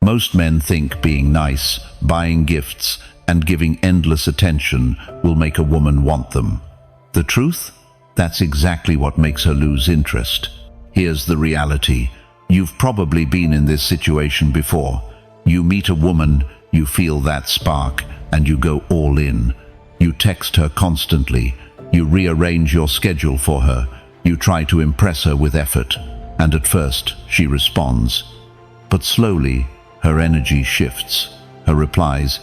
Most men think being nice, buying gifts, and giving endless attention will make a woman want them. The truth? That's exactly what makes her lose interest. Here's the reality. You've probably been in this situation before. You meet a woman, you feel that spark, and you go all in. You text her constantly. You rearrange your schedule for her. You try to impress her with effort. And at first, she responds. But slowly, her energy shifts. Her replies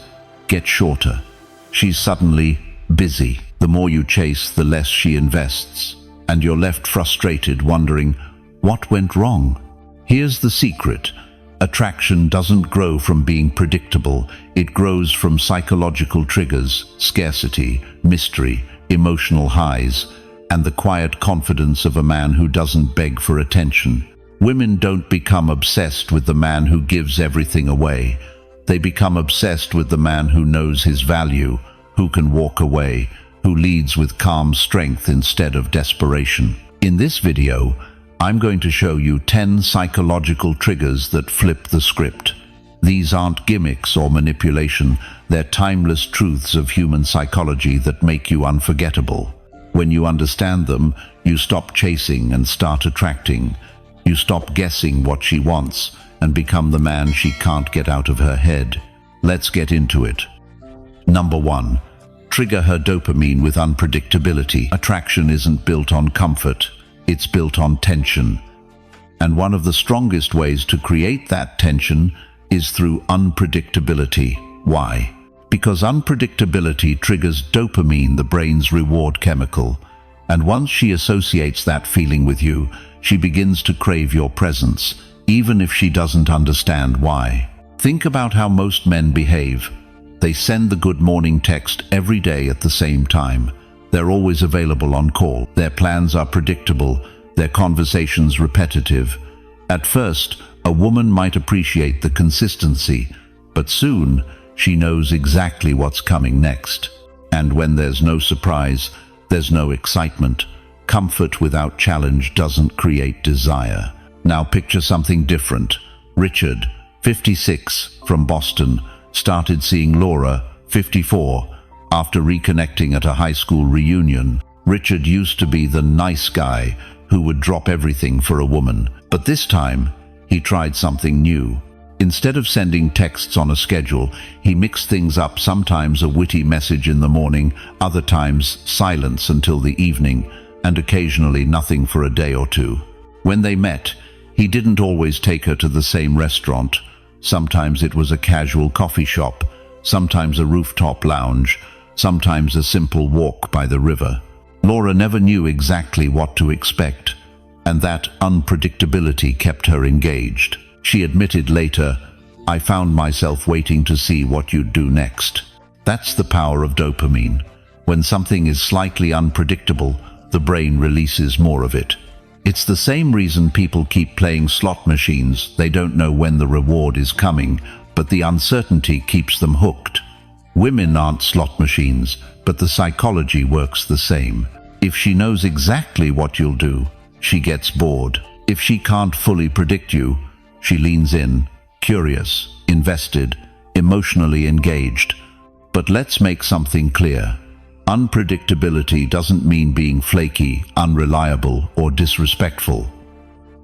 get shorter. She's suddenly busy. The more you chase, the less she invests. And you're left frustrated, wondering, what went wrong? Here's the secret. Attraction doesn't grow from being predictable. It grows from psychological triggers, scarcity, mystery, emotional highs, and the quiet confidence of a man who doesn't beg for attention. Women don't become obsessed with the man who gives everything away. They become obsessed with the man who knows his value, who can walk away, who leads with calm strength instead of desperation. In this video, I'm going to show you 10 psychological triggers that flip the script. These aren't gimmicks or manipulation, they're timeless truths of human psychology that make you unforgettable. When you understand them, you stop chasing and start attracting. You stop guessing what she wants and become the man she can't get out of her head. Let's get into it. Number 1. Trigger her dopamine with unpredictability. Attraction isn't built on comfort. It's built on tension. And one of the strongest ways to create that tension is through unpredictability. Why? Because unpredictability triggers dopamine, the brain's reward chemical. And once she associates that feeling with you, she begins to crave your presence, even if she doesn't understand why. Think about how most men behave. They send the good morning text every day at the same time. They're always available on call. Their plans are predictable, their conversations repetitive. At first, a woman might appreciate the consistency, but soon she knows exactly what's coming next. And when there's no surprise, there's no excitement. Comfort without challenge doesn't create desire. Now picture something different. Richard, 56, from Boston, started seeing Laura, 54, after reconnecting at a high school reunion. Richard used to be the nice guy who would drop everything for a woman. But this time, he tried something new. Instead of sending texts on a schedule, he mixed things up, sometimes a witty message in the morning, other times silence until the evening, and occasionally nothing for a day or two. When they met, he didn't always take her to the same restaurant. Sometimes it was a casual coffee shop, sometimes a rooftop lounge, sometimes a simple walk by the river. Laura never knew exactly what to expect, and that unpredictability kept her engaged. She admitted later, "I found myself waiting to see what you'd do next." That's the power of dopamine. When something is slightly unpredictable, the brain releases more of it. It's the same reason people keep playing slot machines. They don't know when the reward is coming, but the uncertainty keeps them hooked. Women aren't slot machines, but the psychology works the same. If she knows exactly what you'll do, she gets bored. If she can't fully predict you, she leans in, curious, invested, emotionally engaged. But let's make something clear. Unpredictability doesn't mean being flaky, unreliable, or disrespectful.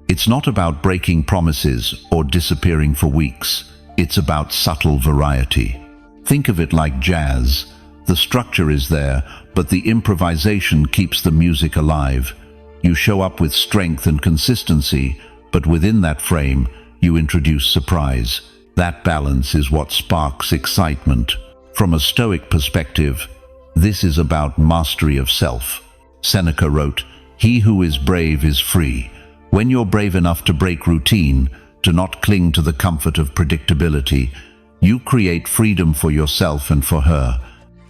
It's not about breaking promises or disappearing for weeks. It's about subtle variety. Think of it like jazz. The structure is there, but the improvisation keeps the music alive. You show up with strength and consistency, but within that frame, you introduce surprise. That balance is what sparks excitement. From a Stoic perspective, this is about mastery of self. Seneca wrote, "He who is brave is free." When you're brave enough to break routine, to not cling to the comfort of predictability, you create freedom for yourself and for her.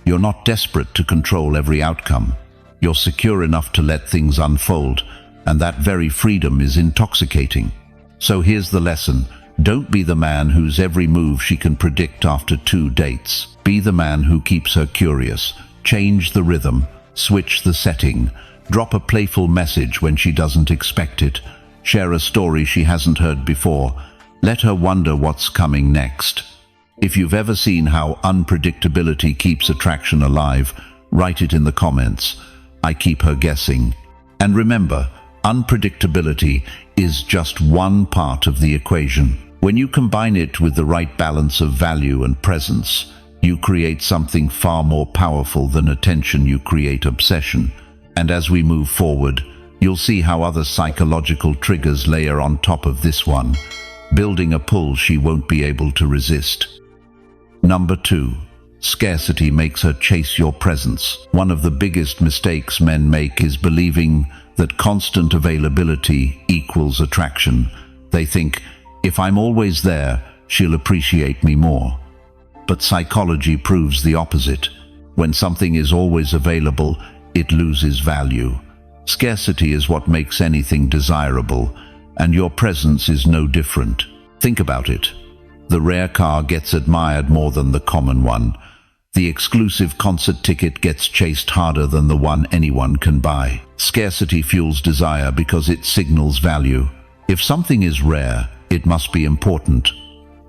You're not desperate to control every outcome. You're secure enough to let things unfold, and that very freedom is intoxicating. So here's the lesson. Don't be the man whose every move she can predict after 2 dates. Be the man who keeps her curious. Change the rhythm, switch the setting, drop a playful message when she doesn't expect it, share a story she hasn't heard before. Let her wonder what's coming next. If you've ever seen how unpredictability keeps attraction alive, write it in the comments. I keep her guessing. And remember, unpredictability is just one part of the equation. When you combine it with the right balance of value and presence, you create something far more powerful than attention. You create obsession. And as we move forward, you'll see how other psychological triggers layer on top of this one, building a pull she won't be able to resist. Number 2. Scarcity makes her chase your presence. One of the biggest mistakes men make is believing that constant availability equals attraction. They think, if I'm always there, she'll appreciate me more. But psychology proves the opposite. When something is always available, it loses value. Scarcity is what makes anything desirable, and your presence is no different. Think about it. The rare car gets admired more than the common one. The exclusive concert ticket gets chased harder than the one anyone can buy. Scarcity fuels desire because it signals value. If something is rare, it must be important.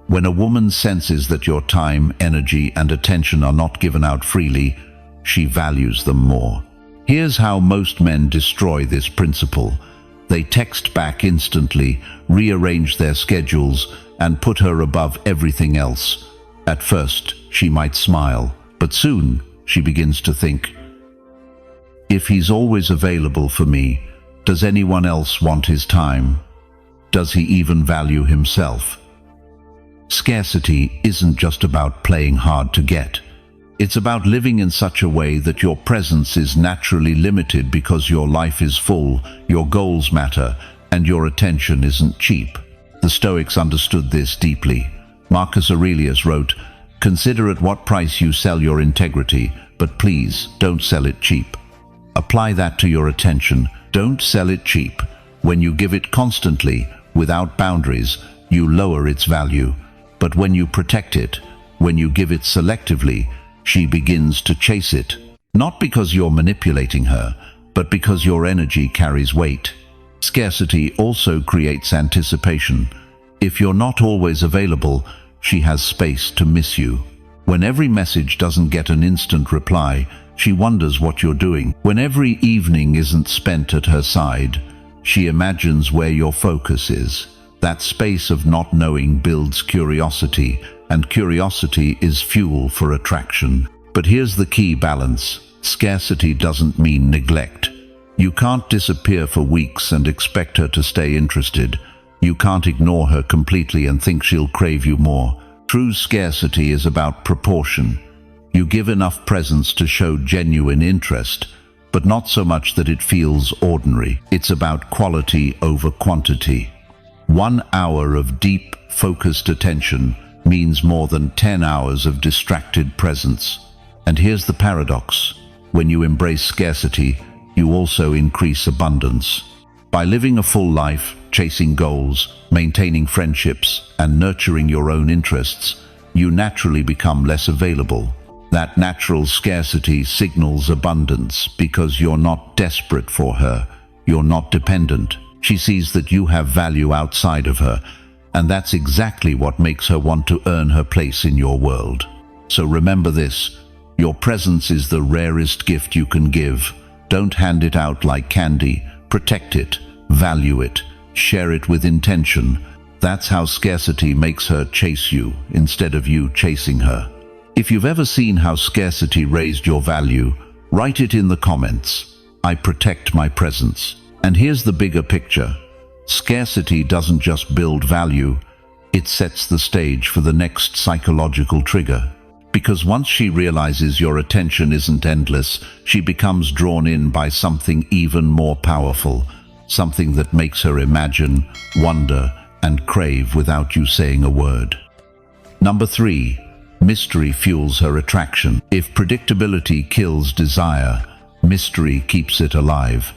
When a woman senses that your time, energy, and attention are not given out freely, she values them more. Here's how most men destroy this principle. They text back instantly, rearrange their schedules, and put her above everything else. At first, she might smile, but soon she begins to think, if he's always available for me, does anyone else want his time? Does he even value himself? Scarcity isn't just about playing hard to get. It's about living in such a way that your presence is naturally limited because your life is full, your goals matter, and your attention isn't cheap. The Stoics understood this deeply. Marcus Aurelius wrote, "Consider at what price you sell your integrity, but please don't sell it cheap." Apply that to your attention. Don't sell it cheap. When you give it constantly, without boundaries, you lower its value. But when you protect it, when you give it selectively, she begins to chase it. Not because you're manipulating her, but because your energy carries weight. Scarcity also creates anticipation. If you're not always available, she has space to miss you. When every message doesn't get an instant reply, she wonders what you're doing. When every evening isn't spent at her side, she imagines where your focus is. That space of not knowing builds curiosity, and curiosity is fuel for attraction. But here's the key balance. Scarcity doesn't mean neglect. You can't disappear for weeks and expect her to stay interested. You can't ignore her completely and think she'll crave you more. True scarcity is about proportion. You give enough presence to show genuine interest, but not so much that it feels ordinary. It's about quality over quantity. 1 hour of deep, focused attention means more than 10 hours of distracted presence. And here's the paradox. When you embrace scarcity, you also increase abundance. By living a full life, chasing goals, maintaining friendships, and nurturing your own interests, you naturally become less available. That natural scarcity signals abundance because you're not desperate for her, you're not dependent. She sees that you have value outside of her, and that's exactly what makes her want to earn her place in your world. So remember this, your presence is the rarest gift you can give. Don't hand it out like candy. Protect it, value it, share it with intention. That's how scarcity makes her chase you instead of you chasing her. If you've ever seen how scarcity raised your value, write it in the comments. I protect my presence. And here's the bigger picture. Scarcity doesn't just build value, it sets the stage for the next psychological trigger. Because once she realizes your attention isn't endless, she becomes drawn in by something even more powerful, something that makes her imagine, wonder, and crave without you saying a word. Number 3. Mystery fuels her attraction. If predictability kills desire, mystery keeps it alive.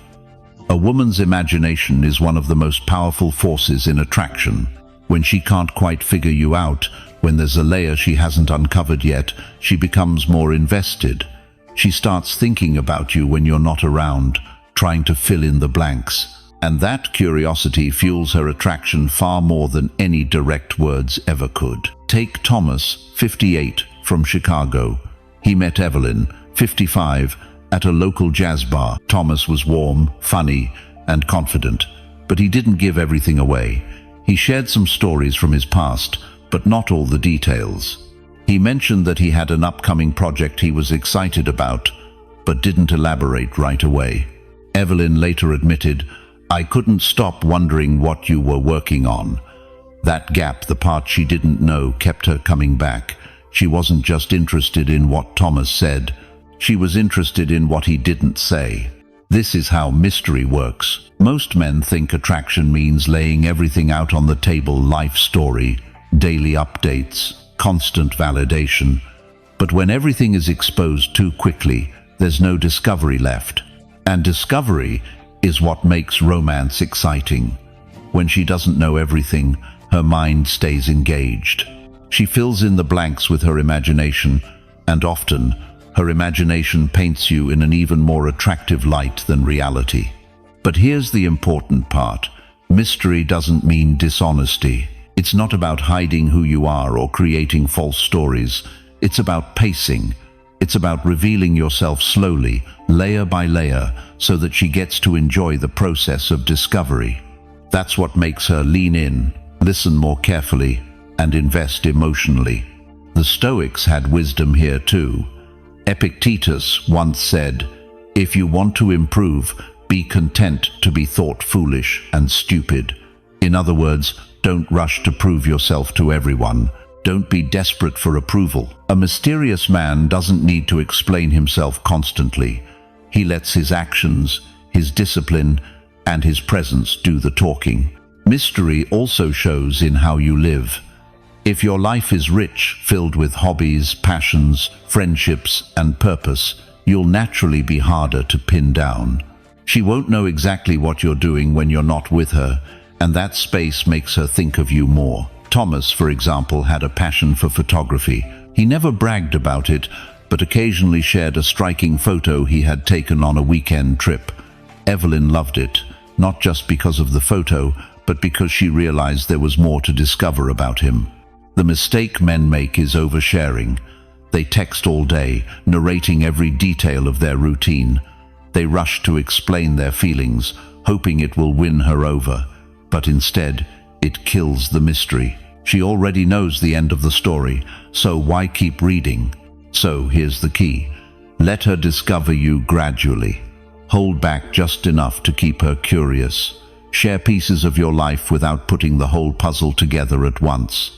A woman's imagination is one of the most powerful forces in attraction. When she can't quite figure you out, when there's a layer she hasn't uncovered yet, she becomes more invested. She starts thinking about you when you're not around, trying to fill in the blanks. And that curiosity fuels her attraction far more than any direct words ever could. Take Thomas, 58, from Chicago. He met Evelyn, 55, at a local jazz bar. Thomas was warm, funny, and confident, but he didn't give everything away. He shared some stories from his past, but not all the details. He mentioned that he had an upcoming project he was excited about, but didn't elaborate right away. Evelyn later admitted, "I couldn't stop wondering what you were working on." That gap, the part she didn't know, kept her coming back. She wasn't just interested in what Thomas said, she was interested in what he didn't say. This is how mystery works. Most men think attraction means laying everything out on the table: life story, daily updates, constant validation. But when everything is exposed too quickly, there's no discovery left. And discovery is what makes romance exciting. When she doesn't know everything, her mind stays engaged. She fills in the blanks with her imagination, and often, her imagination paints you in an even more attractive light than reality. But here's the important part. Mystery doesn't mean dishonesty. It's not about hiding who you are or creating false stories. It's about pacing. It's about revealing yourself slowly, layer by layer, so that she gets to enjoy the process of discovery. That's what makes her lean in, listen more carefully, and invest emotionally. The Stoics had wisdom here too. Epictetus once said, "If you want to improve, be content to be thought foolish and stupid." In other words, don't rush to prove yourself to everyone. Don't be desperate for approval. A mysterious man doesn't need to explain himself constantly. He lets his actions, his discipline, and his presence do the talking. Mystery also shows in how you live. If your life is rich, filled with hobbies, passions, friendships, and purpose, you'll naturally be harder to pin down. She won't know exactly what you're doing when you're not with her, and that space makes her think of you more. Thomas, for example, had a passion for photography. He never bragged about it, but occasionally shared a striking photo he had taken on a weekend trip. Evelyn loved it, not just because of the photo, but because she realized there was more to discover about him. The mistake men make is oversharing. They text all day, narrating every detail of their routine. They rush to explain their feelings, hoping it will win her over. But instead, it kills the mystery. She already knows the end of the story, so why keep reading? So here's the key. Let her discover you gradually. Hold back just enough to keep her curious. Share pieces of your life without putting the whole puzzle together at once.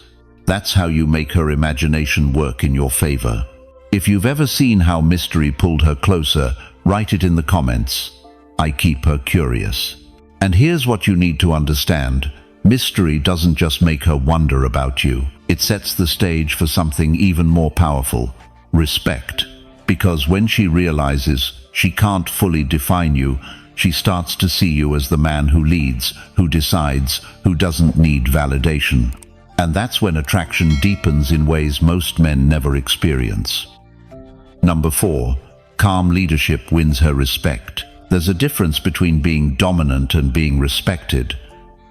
That's how you make her imagination work in your favor. If you've ever seen how mystery pulled her closer, write it in the comments. I keep her curious. And here's what you need to understand. Mystery doesn't just make her wonder about you. It sets the stage for something even more powerful: respect. Because when she realizes she can't fully define you, she starts to see you as the man who leads, who decides, who doesn't need validation. And that's when attraction deepens in ways most men never experience. Number 4, calm leadership wins her respect. There's a difference between being dominant and being respected.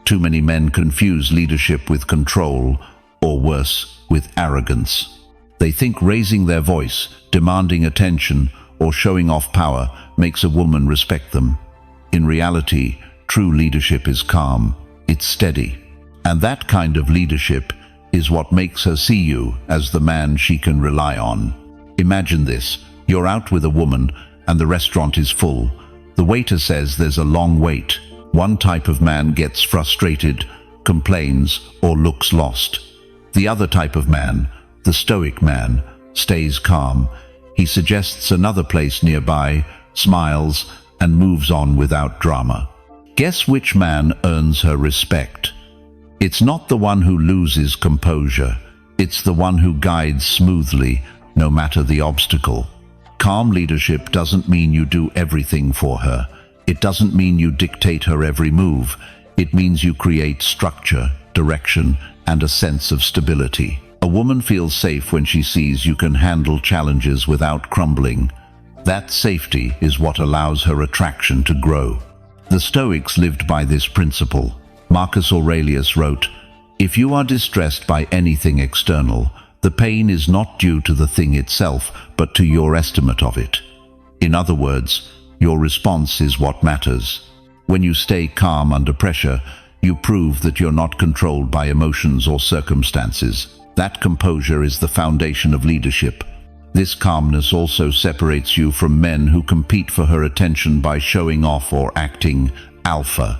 Too many men confuse leadership with control, or worse, with arrogance. They think raising their voice, demanding attention, or showing off power makes a woman respect them. In reality, true leadership is calm, it's steady. And that kind of leadership is what makes her see you as the man she can rely on. Imagine this: you're out with a woman and the restaurant is full. The waiter says there's a long wait. One type of man gets frustrated, complains, or looks lost. The other type of man, the Stoic man, stays calm. He suggests another place nearby, smiles, and moves on without drama. Guess which man earns her respect? It's not the one who loses composure. It's the one who guides smoothly, no matter the obstacle. Calm leadership doesn't mean you do everything for her. It doesn't mean you dictate her every move. It means you create structure, direction, and a sense of stability. A woman feels safe when she sees you can handle challenges without crumbling. That safety is what allows her attraction to grow. The Stoics lived by this principle. Marcus Aurelius wrote, "If you are distressed by anything external, the pain is not due to the thing itself, but to your estimate of it." In other words, your response is what matters. When you stay calm under pressure, you prove that you're not controlled by emotions or circumstances. That composure is the foundation of leadership. This calmness also separates you from men who compete for her attention by showing off or acting alpha.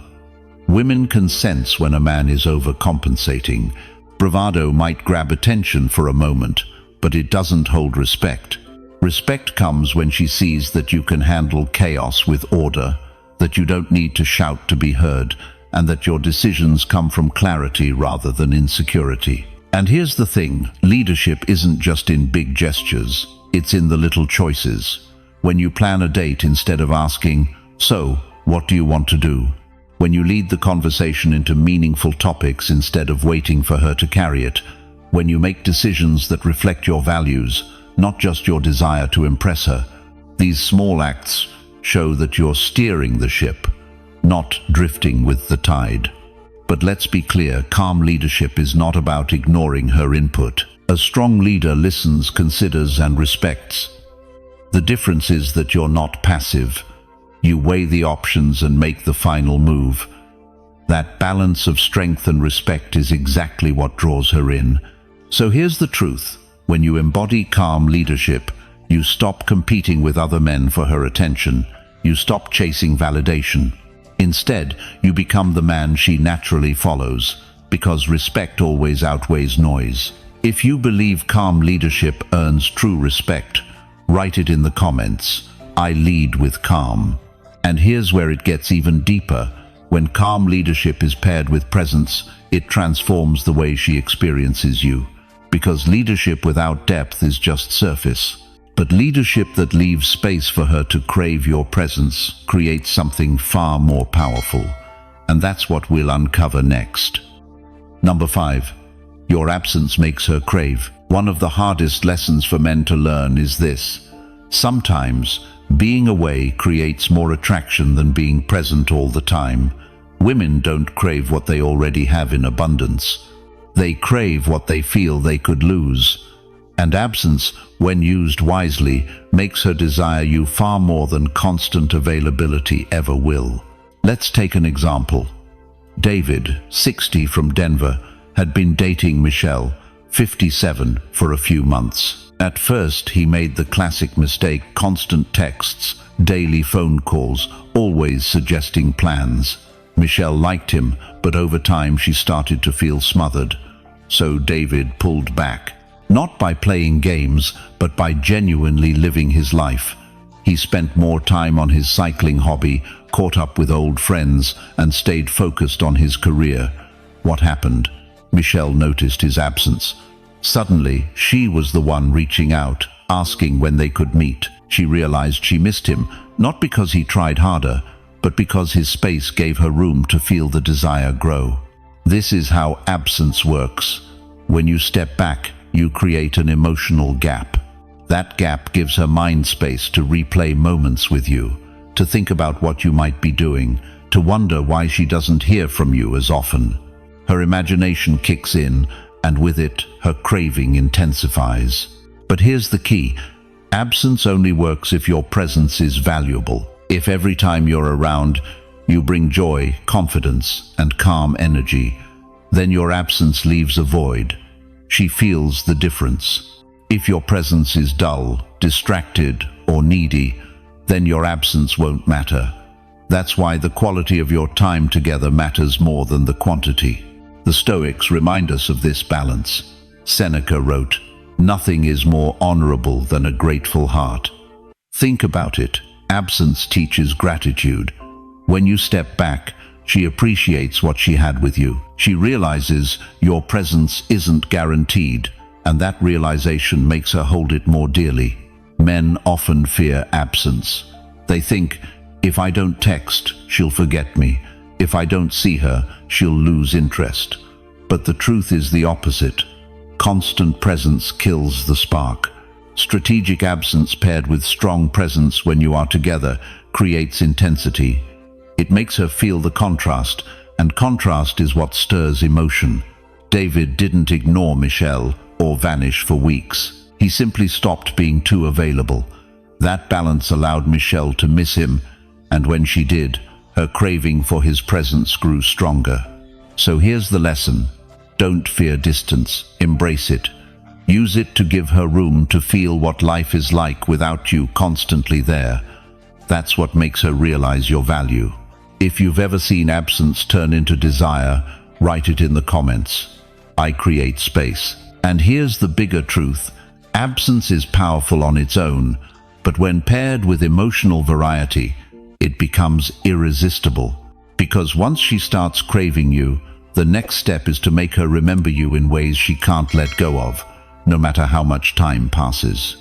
Women can sense when a man is overcompensating. Bravado might grab attention for a moment, but it doesn't hold respect. Respect comes when she sees that you can handle chaos with order, that you don't need to shout to be heard, and that your decisions come from clarity rather than insecurity. And here's the thing, leadership isn't just in big gestures, it's in the little choices. When you plan a date instead of asking, "So, what do you want to do?" When you lead the conversation into meaningful topics instead of waiting for her to carry it. When you make decisions that reflect your values, not just your desire to impress her. These small acts show that you're steering the ship, not drifting with the tide. But let's be clear, calm leadership is not about ignoring her input. A strong leader listens, considers, and respects. The difference is that you're not passive. You weigh the options and make the final move. That balance of strength and respect is exactly what draws her in. So here's the truth. When you embody calm leadership, you stop competing with other men for her attention. You stop chasing validation. Instead, you become the man she naturally follows, because respect always outweighs noise. If you believe calm leadership earns true respect, write it in the comments. I lead with calm. And here's where it gets even deeper. When calm leadership is paired with presence, it transforms the way she experiences you. Because leadership without depth is just surface. But leadership that leaves space for her to crave your presence creates something far more powerful. And that's what we'll uncover next. Number 5. Your absence makes her crave. One of the hardest lessons for men to learn is this. Sometimes, being away creates more attraction than being present all the time. Women don't crave what they already have in abundance. They crave what they feel they could lose. And absence, when used wisely, makes her desire you far more than constant availability ever will. Let's take an example. David, 60, from Denver, had been dating Michelle, 57, for a few months. At first, he made the classic mistake: constant texts, daily phone calls, always suggesting plans. Michelle liked him, but over time she started to feel smothered. So David pulled back. Not by playing games, but by genuinely living his life. He spent more time on his cycling hobby, caught up with old friends, and stayed focused on his career. What happened? Michelle noticed his absence. Suddenly, she was the one reaching out, asking when they could meet. She realized she missed him, not because he tried harder, but because his space gave her room to feel the desire grow. This is how absence works. When you step back, you create an emotional gap. That gap gives her mind space to replay moments with you, to think about what you might be doing, to wonder why she doesn't hear from you as often. Her imagination kicks in, and with it, her craving intensifies. But here's the key. Absence only works if your presence is valuable. If every time you're around, you bring joy, confidence, and calm energy, then your absence leaves a void. She feels the difference. If your presence is dull, distracted, or needy, then your absence won't matter. That's why the quality of your time together matters more than the quantity. The Stoics remind us of this balance. Seneca wrote, "Nothing is more honorable than a grateful heart." Think about it. Absence teaches gratitude. When you step back, she appreciates what she had with you. She realizes your presence isn't guaranteed, and that realization makes her hold it more dearly. Men often fear absence. They think, if I don't text, she'll forget me. If I don't see her, she'll lose interest. But the truth is the opposite. Constant presence kills the spark. Strategic absence paired with strong presence when you are together creates intensity. It makes her feel the contrast, and contrast is what stirs emotion. David didn't ignore Michelle or vanish for weeks. He simply stopped being too available. That balance allowed Michelle to miss him, and when she did, her craving for his presence grew stronger. So here's the lesson. Don't fear distance, embrace it. Use it to give her room to feel what life is like without you constantly there. That's what makes her realize your value. If you've ever seen absence turn into desire, write it in the comments. I create space. And here's the bigger truth. Absence is powerful on its own, but when paired with emotional variety, it becomes irresistible. Because once she starts craving you, the next step is to make her remember you in ways she can't let go of, no matter how much time passes.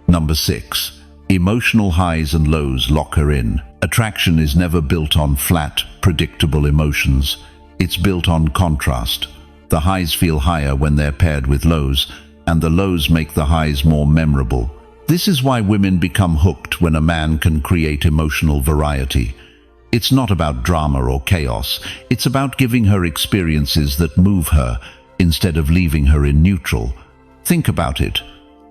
Number 6. Emotional highs and lows lock her in. Attraction is never built on flat, predictable emotions. It's built on contrast. The highs feel higher when they're paired with lows, and the lows make the highs more memorable. This is why women become hooked when a man can create emotional variety. It's not about drama or chaos. It's about giving her experiences that move her, instead of leaving her in neutral. Think about it.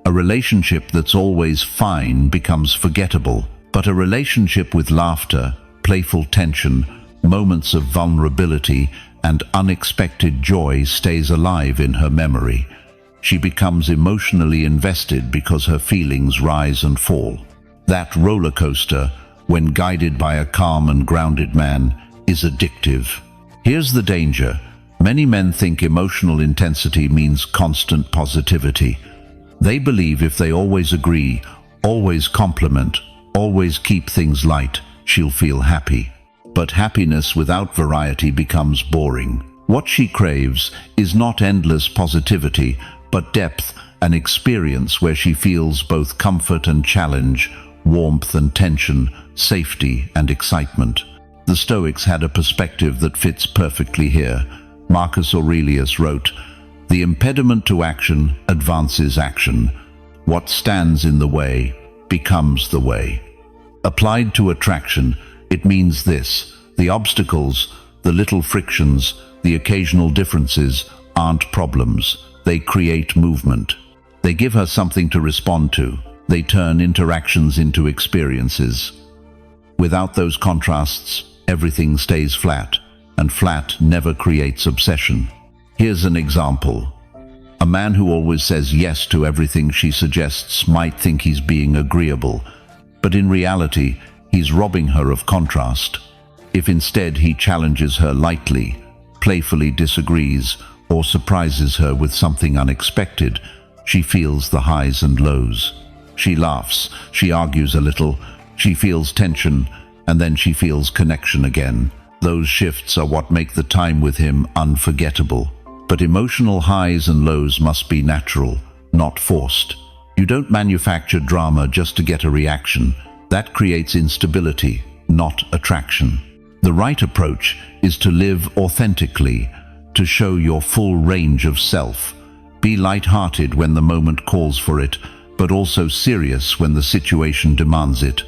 A relationship that's always fine becomes forgettable, but a relationship with laughter, playful tension, moments of vulnerability, and unexpected joy stays alive in her memory. She becomes emotionally invested because her feelings rise and fall. That roller coaster, when guided by a calm and grounded man, is addictive. Here's the danger. Many men think emotional intensity means constant positivity. They believe if they always agree, always compliment, always keep things light, she'll feel happy. But happiness without variety becomes boring. What she craves is not endless positivity, but depth, an experience where she feels both comfort and challenge, warmth and tension, safety and excitement. The Stoics had a perspective that fits perfectly here. Marcus Aurelius wrote, "The impediment to action advances action. What stands in the way becomes the way." Applied to attraction, it means this: the obstacles, the little frictions, the occasional differences aren't problems. They create movement. They give her something to respond to. They turn interactions into experiences. Without those contrasts, everything stays flat, and flat never creates obsession. Here's an example. A man who always says yes to everything she suggests might think he's being agreeable, but in reality, he's robbing her of contrast. If instead he challenges her lightly, playfully disagrees, or surprises her with something unexpected, she feels the highs and lows. She laughs, she argues a little, she feels tension, and then she feels connection again. Those shifts are what make the time with him unforgettable. But emotional highs and lows must be natural, not forced. You don't manufacture drama just to get a reaction. That creates instability, not attraction. The right approach is to live authentically, to show your full range of self. Be light-hearted when the moment calls for it, but also serious when the situation demands it.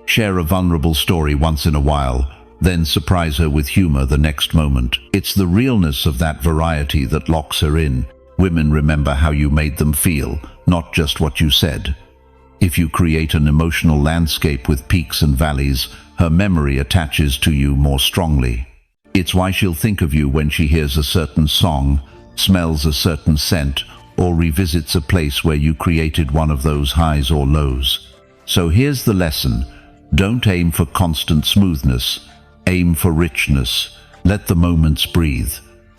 Share a vulnerable story once in a while, then surprise her with humor the next moment. It's the realness of that variety that locks her in. Women remember how you made them feel, not just what you said. If you create an emotional landscape with peaks and valleys, her memory attaches to you more strongly. It's why she'll think of you when she hears a certain song, smells a certain scent, or revisits a place where you created one of those highs or lows. So here's the lesson. Don't aim for constant smoothness. Aim for richness. Let the moments breathe.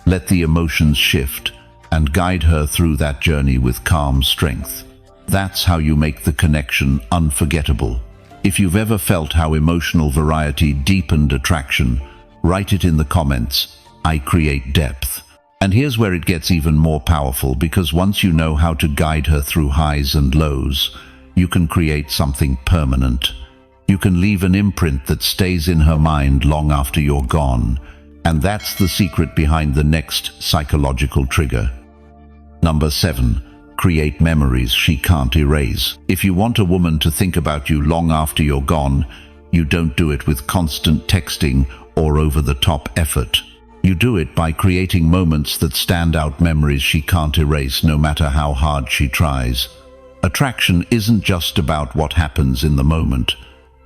Let the emotions shift, and guide her through that journey with calm strength. That's how you make the connection unforgettable. If you've ever felt how emotional variety deepened attraction, write it in the comments. I create depth. And here's where it gets even more powerful, because once you know how to guide her through highs and lows, you can create something permanent. You can leave an imprint that stays in her mind long after you're gone. And that's the secret behind the next psychological trigger. Number 7. Create memories she can't erase. If you want a woman to think about you long after you're gone, You don't do it with constant texting or over-the-top effort. You do it by creating moments that stand out, memories she can't erase no matter how hard she tries. Attraction isn't just about what happens in the moment.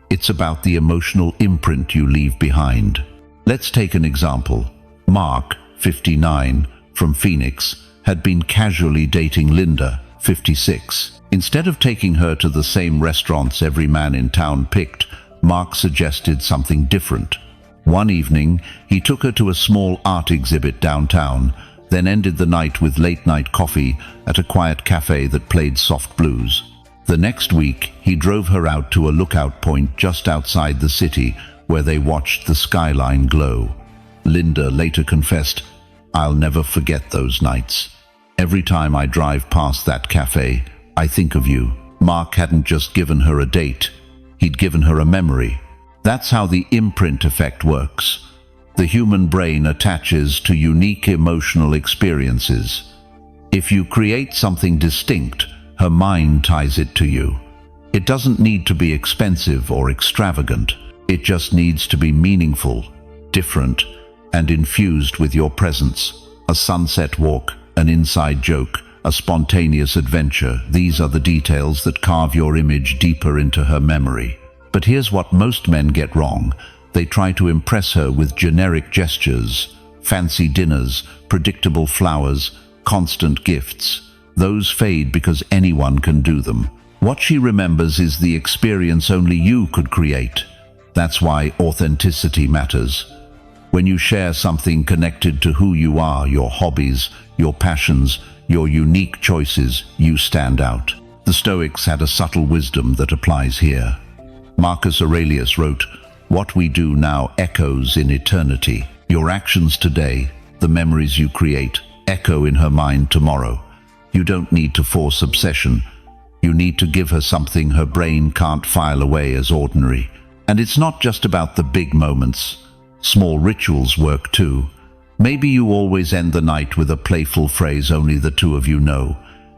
It's about the emotional imprint you leave behind. Let's take an example. Mark, 59, from Phoenix, had been casually dating Linda, 56. Instead of taking her to the same restaurants every man in town picked, Mark suggested something different. One evening, he took her to a small art exhibit downtown, then ended the night with late-night coffee at a quiet cafe that played soft blues. The next week, he drove her out to a lookout point just outside the city where they watched the skyline glow. Linda later confessed, "I'll never forget those nights. Every time I drive past that cafe, I think of you." Mark hadn't just given her a date, he'd given her a memory. That's how the imprint effect works. The human brain attaches to unique emotional experiences. If you create something distinct, her mind ties it to you. It doesn't need to be expensive or extravagant. It just needs to be meaningful, different, and infused with your presence. A sunset walk, an inside joke, a spontaneous adventure. These are the details that carve your image deeper into her memory. But here's what most men get wrong. They try to impress her with generic gestures, fancy dinners, predictable flowers, constant gifts. Those fade because anyone can do them. What she remembers is the experience only you could create. That's why authenticity matters. When you share something connected to who you are, your hobbies, your passions, your unique choices, you stand out. The Stoics had a subtle wisdom that applies here. Marcus Aurelius wrote, "What we do now echoes in eternity." Your actions today, the memories you create, echo in her mind tomorrow. You don't need to force obsession. You need to give her something her brain can't file away as ordinary. And it's not just about the big moments. Small rituals work too. Maybe you always end the night with a playful phrase only the two of you know.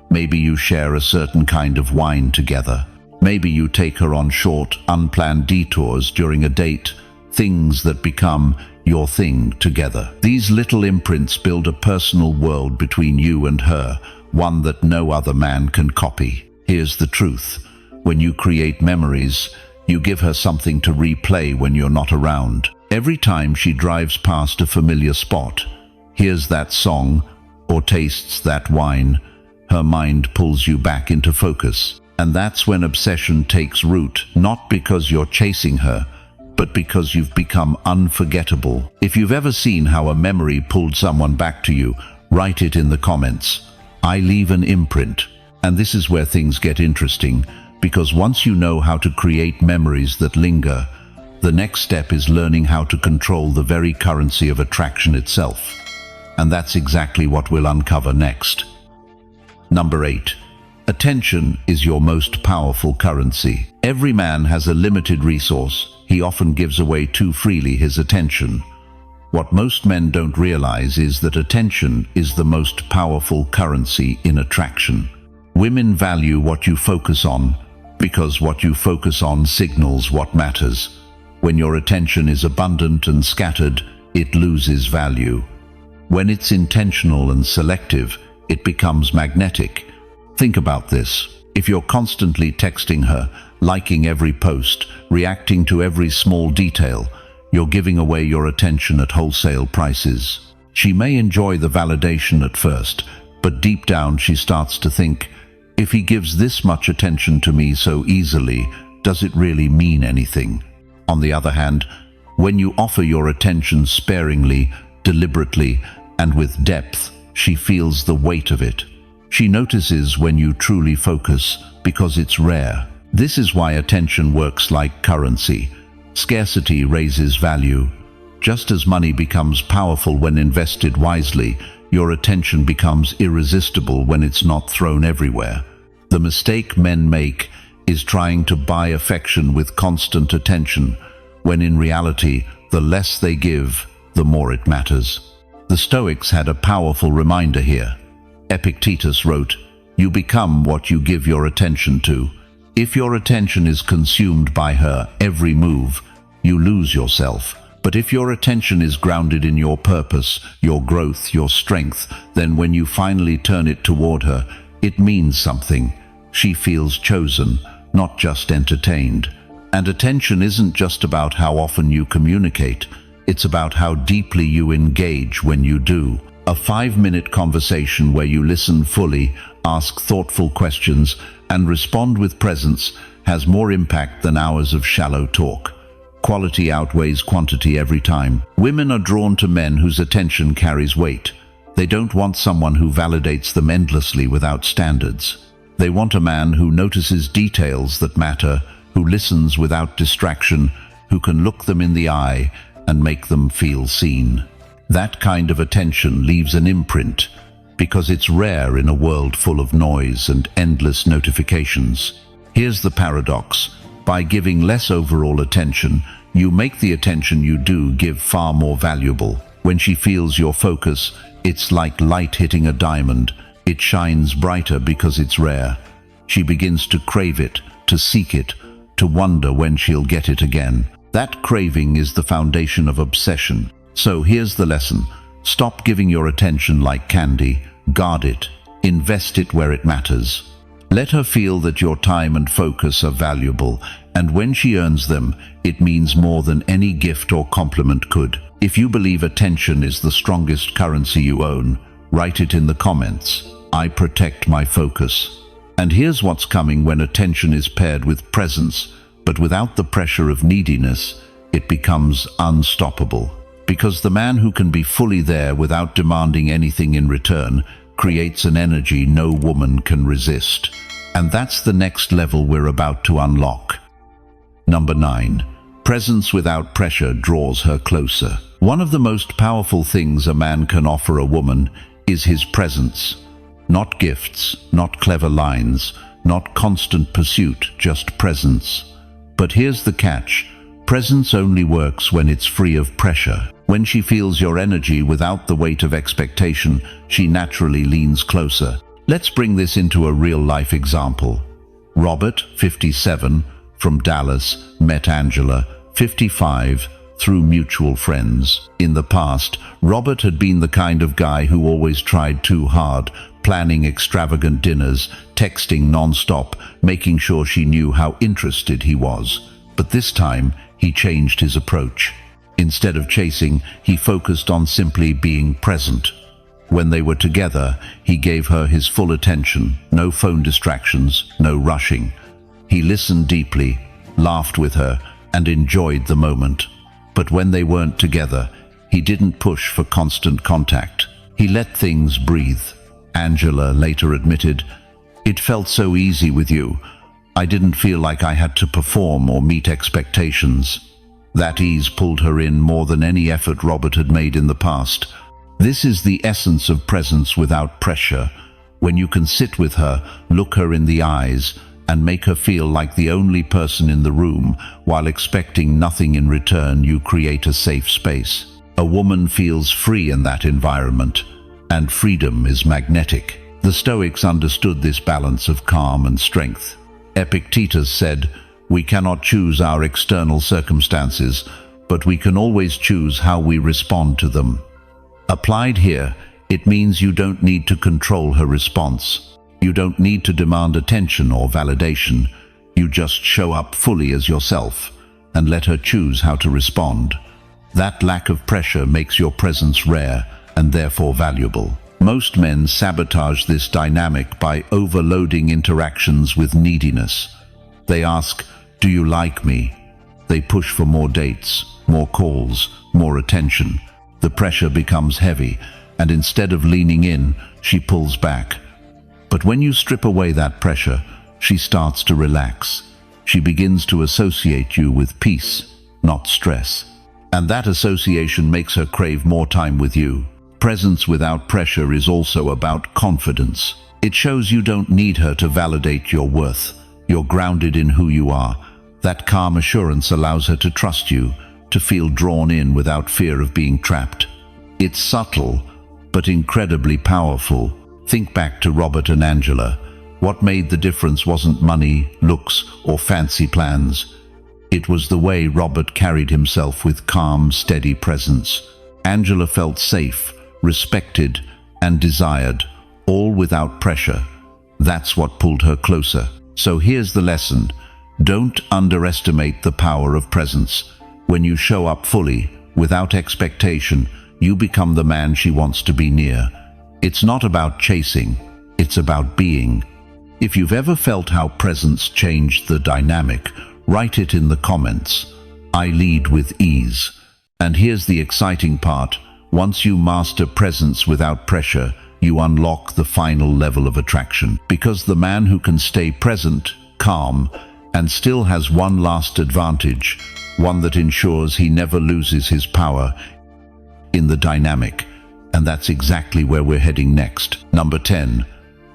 Maybe you share a certain kind of wine together. Maybe you take her on short, unplanned detours during a date, things that become your thing together. These little imprints build a personal world between you and her, one that no other man can copy. Here's the truth. When you create memories, you give her something to replay when you're not around. Every time she drives past a familiar spot, hears that song, or tastes that wine, her mind pulls you back into focus. And that's when obsession takes root, not because you're chasing her, but because you've become unforgettable. If you've ever seen how a memory pulled someone back to you, write it in the comments. I leave an imprint. And this is where things get interesting, because once you know how to create memories that linger, the next step is learning how to control the very currency of attraction itself. And that's exactly what we'll uncover next. Number 8. Attention is your most powerful currency. Every man has a limited resource. He often gives away too freely his attention. What most men don't realize is that attention is the most powerful currency in attraction. Women value what you focus on, because what you focus on signals what matters. When your attention is abundant and scattered, it loses value. When it's intentional and selective, it becomes magnetic. Think about this. If you're constantly texting her, liking every post, reacting to every small detail, you're giving away your attention at wholesale prices. She may enjoy the validation at first, but deep down she starts to think, if he gives this much attention to me so easily, does it really mean anything? On the other hand, when you offer your attention sparingly, deliberately, and with depth, she feels the weight of it. She notices when you truly focus, because it's rare. This is why attention works like currency. Scarcity raises value. Just as money becomes powerful when invested wisely, your attention becomes irresistible when it's not thrown everywhere. The mistake men make is trying to buy affection with constant attention, when in reality, the less they give, the more it matters. The Stoics had a powerful reminder here. Epictetus wrote, "You become what you give your attention to." If your attention is consumed by her every move, you lose yourself. But if your attention is grounded in your purpose, your growth, your strength, then when you finally turn it toward her, it means something. She feels chosen, not just entertained. And attention isn't just about how often you communicate, it's about how deeply you engage when you do. A 5-minute conversation where you listen fully, ask thoughtful questions, and respond with presence has more impact than hours of shallow talk. Quality outweighs quantity every time. Women are drawn to men whose attention carries weight. They don't want someone who validates them endlessly without standards. They want a man who notices details that matter, who listens without distraction, who can look them in the eye and make them feel seen. That kind of attention leaves an imprint, because it's rare in a world full of noise and endless notifications. Here's the paradox. By giving less overall attention, you make the attention you do give far more valuable. When she feels your focus, it's like light hitting a diamond. It shines brighter because it's rare. She begins to crave it, to seek it, to wonder when she'll get it again. That craving is the foundation of obsession. So here's the lesson. Stop giving your attention like candy. Guard it. Invest it where it matters. Let her feel that your time and focus are valuable, and when she earns them, it means more than any gift or compliment could. If you believe attention is the strongest currency you own, write it in the comments. I protect my focus. And here's what's coming when attention is paired with presence, but without the pressure of neediness, it becomes unstoppable. Because the man who can be fully there without demanding anything in return creates an energy no woman can resist. And that's the next level we're about to unlock. Number 9. Presence without pressure draws her closer. One of the most powerful things a man can offer a woman is his presence. Not gifts, not clever lines, not constant pursuit, just presence. But here's the catch. Presence only works when it's free of pressure. When she feels your energy without the weight of expectation, she naturally leans closer. Let's bring this into a real-life example. Robert, 57, from Dallas, met Angela, 55, through mutual friends. In the past, Robert had been the kind of guy who always tried too hard, planning extravagant dinners, texting non-stop, making sure she knew how interested he was. But this time, he changed his approach. Instead of chasing, he focused on simply being present. When they were together, he gave her his full attention, no phone distractions, no rushing. He listened deeply, laughed with her, and enjoyed the moment. But when they weren't together, he didn't push for constant contact. He let things breathe. Angela later admitted, "It felt so easy with you. I didn't feel like I had to perform or meet expectations." That ease pulled her in more than any effort Robert had made in the past. This is the essence of presence without pressure. When you can sit with her, look her in the eyes, and make her feel like the only person in the room, while expecting nothing in return, you create a safe space. A woman feels free in that environment, and freedom is magnetic. The Stoics understood this balance of calm and strength. Epictetus said, "We cannot choose our external circumstances, but we can always choose how we respond to them." Applied here, it means you don't need to control her response. You don't need to demand attention or validation. You just show up fully as yourself and let her choose how to respond. That lack of pressure makes your presence rare and therefore valuable. Most men sabotage this dynamic by overloading interactions with neediness. They ask, "Do you like me?" They push for more dates, more calls, more attention. The pressure becomes heavy, and instead of leaning in, she pulls back. But when you strip away that pressure, she starts to relax. She begins to associate you with peace, not stress. And that association makes her crave more time with you. Presence without pressure is also about confidence. It shows you don't need her to validate your worth. You're grounded in who you are. That calm assurance allows her to trust you, to feel drawn in without fear of being trapped. It's subtle, but incredibly powerful. Think back to Robert and Angela. What made the difference wasn't money, looks, or fancy plans. It was the way Robert carried himself with calm, steady presence. Angela felt safe, respected, and desired, all without pressure. That's what pulled her closer. So here's the lesson. Don't underestimate the power of presence. When you show up fully, without expectation, you become the man she wants to be near. It's not about chasing, it's about being. If you've ever felt how presence changed the dynamic, write it in the comments. I lead with ease. And here's the exciting part. Once you master presence without pressure, you unlock the final level of attraction. Because the man who can stay present, calm, and still has one last advantage, one that ensures he never loses his power in the dynamic. And that's exactly where we're heading next. Number 10.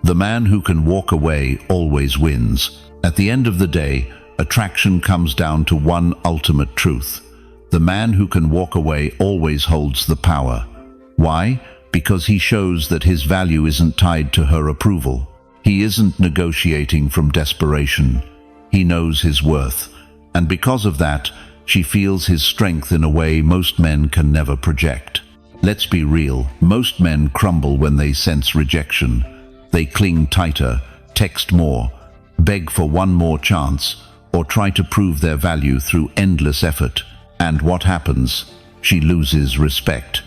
The man who can walk away always wins. At the end of the day, attraction comes down to one ultimate truth. The man who can walk away always holds the power. Why? Because he shows that his value isn't tied to her approval. He isn't negotiating from desperation. He knows his worth. And because of that, she feels his strength in a way most men can never project. Let's be real, most men crumble when they sense rejection. They cling tighter, text more, beg for one more chance, or try to prove their value through endless effort. And what happens? She loses respect.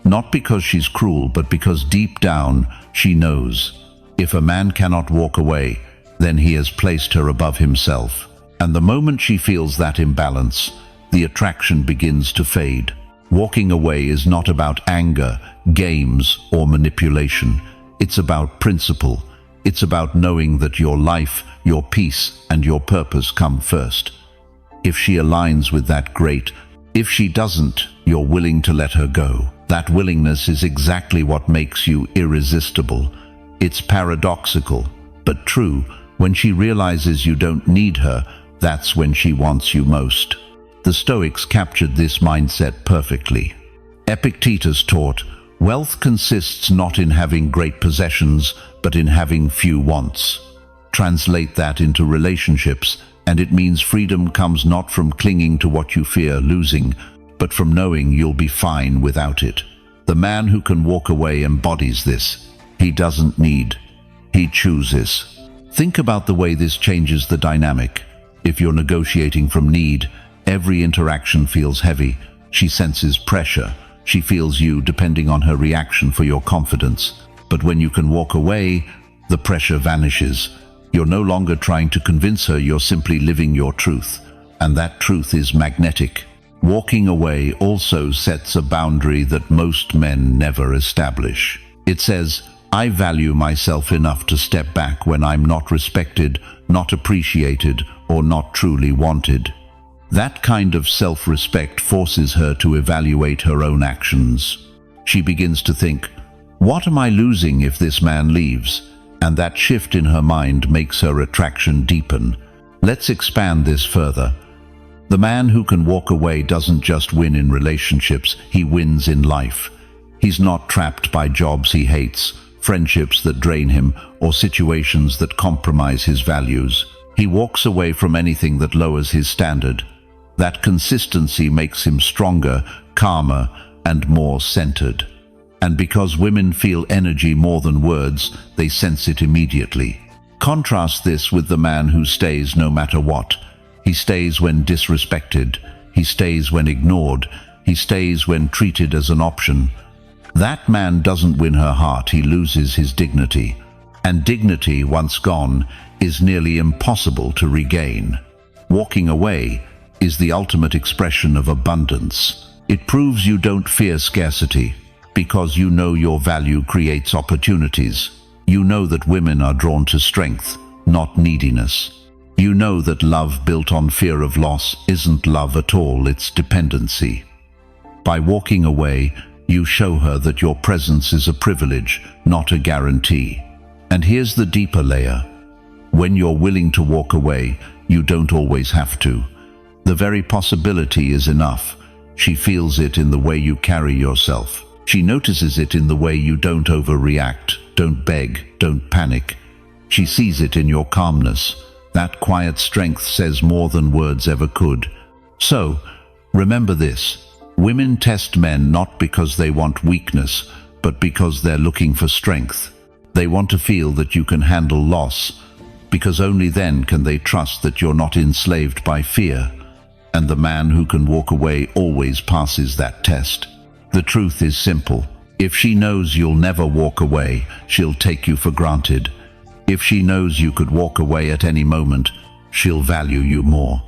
Not because she's cruel, but because deep down she knows. If a man cannot walk away, then he has placed her above himself. And the moment she feels that imbalance, the attraction begins to fade. Walking away is not about anger, games, or manipulation. It's about principle. It's about knowing that your life, your peace, and your purpose come first. If she aligns with that, great. If she doesn't, you're willing to let her go. That willingness is exactly what makes you irresistible. It's paradoxical, but true. When she realizes you don't need her, that's when she wants you most. The Stoics captured this mindset perfectly. Epictetus taught, wealth consists not in having great possessions, but in having few wants. Translate that into relationships, and it means freedom comes not from clinging to what you fear losing, but from knowing you'll be fine without it. The man who can walk away embodies this. He doesn't need, he chooses. Think about the way this changes the dynamic. If you're negotiating from need, every interaction feels heavy. She senses pressure. She feels you depending on her reaction for your confidence. But when you can walk away, the pressure vanishes. You're no longer trying to convince her, you're simply living your truth. And that truth is magnetic. Walking away also sets a boundary that most men never establish. It says, I value myself enough to step back when I'm not respected, not appreciated, or not truly wanted. That kind of self-respect forces her to evaluate her own actions. She begins to think, what am I losing if this man leaves? And that shift in her mind makes her attraction deepen. Let's expand this further. The man who can walk away doesn't just win in relationships, he wins in life. He's not trapped by jobs he hates, friendships that drain him, or situations that compromise his values. He walks away from anything that lowers his standard. That consistency makes him stronger, calmer, and more centered. And because women feel energy more than words, they sense it immediately. Contrast this with the man who stays no matter what. He stays when disrespected. He stays when ignored. He stays when treated as an option. That man doesn't win her heart, he loses his dignity. And dignity, once gone, is nearly impossible to regain. Walking away is the ultimate expression of abundance. It proves you don't fear scarcity, because you know your value creates opportunities. You know that women are drawn to strength, not neediness. You know that love built on fear of loss isn't love at all, it's dependency. By walking away, you show her that your presence is a privilege, not a guarantee. And here's the deeper layer. When you're willing to walk away, you don't always have to. The very possibility is enough. She feels it in the way you carry yourself. She notices it in the way you don't overreact, don't beg, don't panic. She sees it in your calmness. That quiet strength says more than words ever could. So, remember this. Women test men not because they want weakness, but because they're looking for strength. They want to feel that you can handle loss, because only then can they trust that you're not enslaved by fear. And the man who can walk away always passes that test. The truth is simple. If she knows you'll never walk away, she'll take you for granted. If she knows you could walk away at any moment, she'll value you more.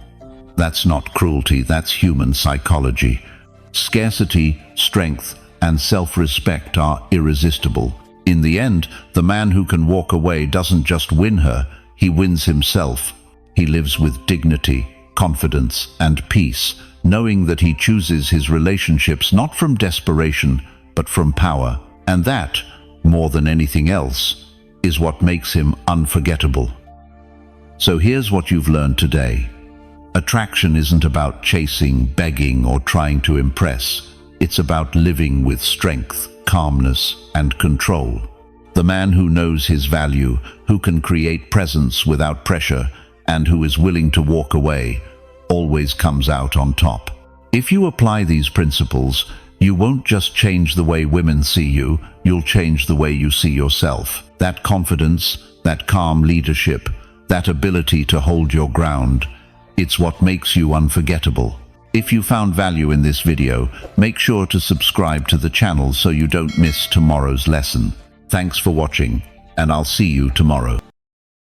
That's not cruelty, that's human psychology. Scarcity, strength, and self-respect are irresistible. In the end, the man who can walk away doesn't just win her, he wins himself. He lives with dignity, confidence, and peace, knowing that he chooses his relationships not from desperation, but from power. And that, more than anything else, is what makes him unforgettable. So here's what you've learned today. Attraction isn't about chasing, begging, or trying to impress. It's about living with strength, calmness, and control. The man who knows his value, who can create presence without pressure, and who is willing to walk away, always comes out on top. If you apply these principles, you won't just change the way women see you, you'll change the way you see yourself. That confidence, that calm leadership, that ability to hold your ground, it's what makes you unforgettable. If you found value in this video, make sure to subscribe to the channel so you don't miss tomorrow's lesson. Thanks for watching, and I'll see you tomorrow.